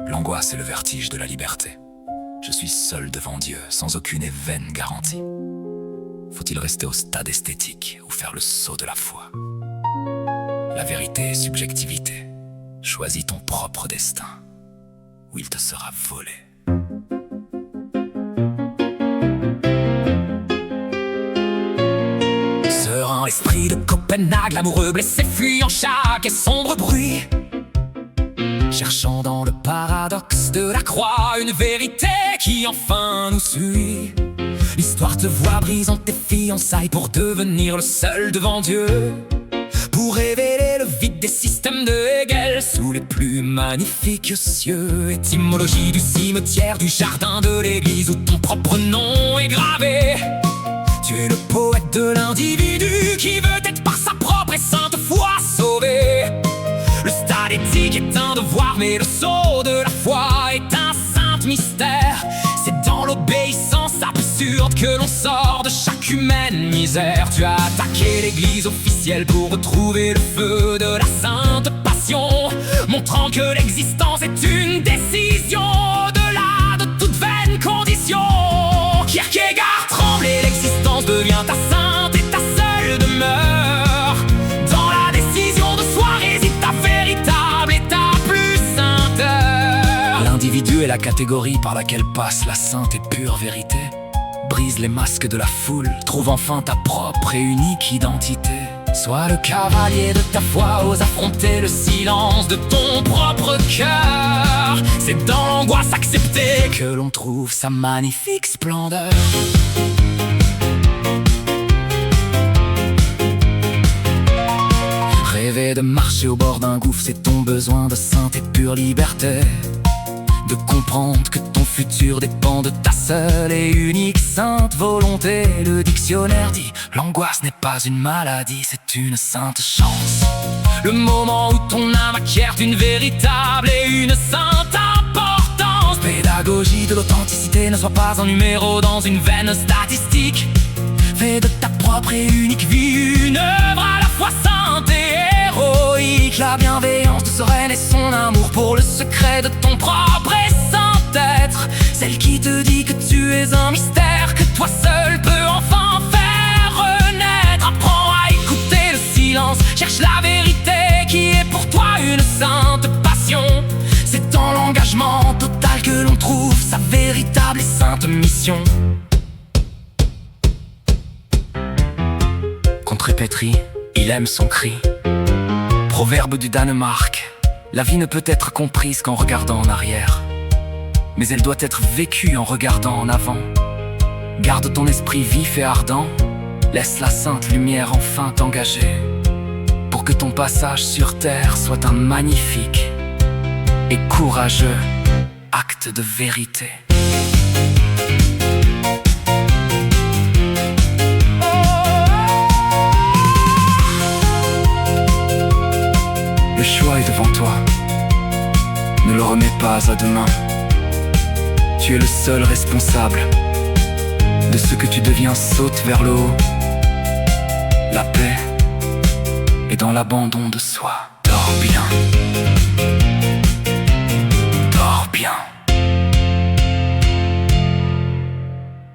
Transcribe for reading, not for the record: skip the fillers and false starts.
L'angoisse et le vertige de la liberté. Je suis seul devant Dieu, sans aucune et vaine garantie. Faut-il rester au stade esthétique ou faire le saut de la foi? La vérité est subjectivité. Choisis ton propre destin, ou il te sera volé. Serein esprit de Copenhague, l'amoureux blessé fuyant chaque et sombre bruit, cherchant dans le paradoxe de la croix une vérité qui enfin nous suit. L'histoire te voit brisant tes fiançailles pour devenir le seul devant Dieu, pour révéler le vide des systèmes de Hegel sous les plus magnifiques cieux. Étymologie du cimetière, du jardin de l'église où ton propre nom est gravé. Tu es le poète de l'individu qui veut être par sa propre et sainte foi sauvé. Le stade éthique est un devoir, mais le saut de la foi est un saint mystère. C'est dans l'obéissance absurde que l'on sort de chaque humaine misère. Tu as attaqué l'église officielle pour retrouver le feu de la sainte passion, montrant que l'existence est une décision au-delà de toute vaine condition. Kierkegaard tremble et l'existence devient ta sainte et ta seule demeure. Dans la décision de soi réside ta véritable et ta plus sainte heure. L'individu est la catégorie par laquelle passe la sainte et pure vérité. Brise les masques de la foule, trouve enfin ta propre et unique identité. Sois le cavalier de ta foi, ose affronter le silence de ton propre cœur. C'est dans l'angoisse acceptée que l'on trouve sa magnifique splendeur. Rêver de marcher au bord d'un gouffre, c'est ton besoin de sainte et pure liberté. De comprendre que ton futur dépend de ta seule et unique sainte volonté. Le dictionnaire dit: l'angoisse n'est pas une maladie, c'est une sainte chance. Le moment où ton âme acquiert une véritable et une sainte importance. Pédagogie de l'authenticité, ne sois pas un numéro dans une vaine statistique. Fais de ta propre et unique vie une œuvre à la fois sainte et héroïque. La bienveillance de sereine et son amour pour le secret de ton propre et saint être. Celle qui te dit que tu es un mystère, que toi seul peux enfin faire renaître. Apprends à écouter le silence, cherche la vérité qui est pour toi une sainte passion. C'est dans l'engagement total que l'on trouve sa véritable et sainte mission. Contrepétrie, il aime son cri. Proverbe du Danemark: la vie ne peut être comprise qu'en regardant en arrière, mais elle doit être vécue en regardant en avant. Garde ton esprit vif et ardent, laisse la sainte lumière enfin t'engager, pour que ton passage sur terre soit un magnifique et courageux acte de vérité. Le choix est devant toi, ne le remets pas à demain. Tu es le seul responsable de ce que tu deviens. Saute vers le haut. La paix est dans l'abandon de soi. Dors bien. Dors bien.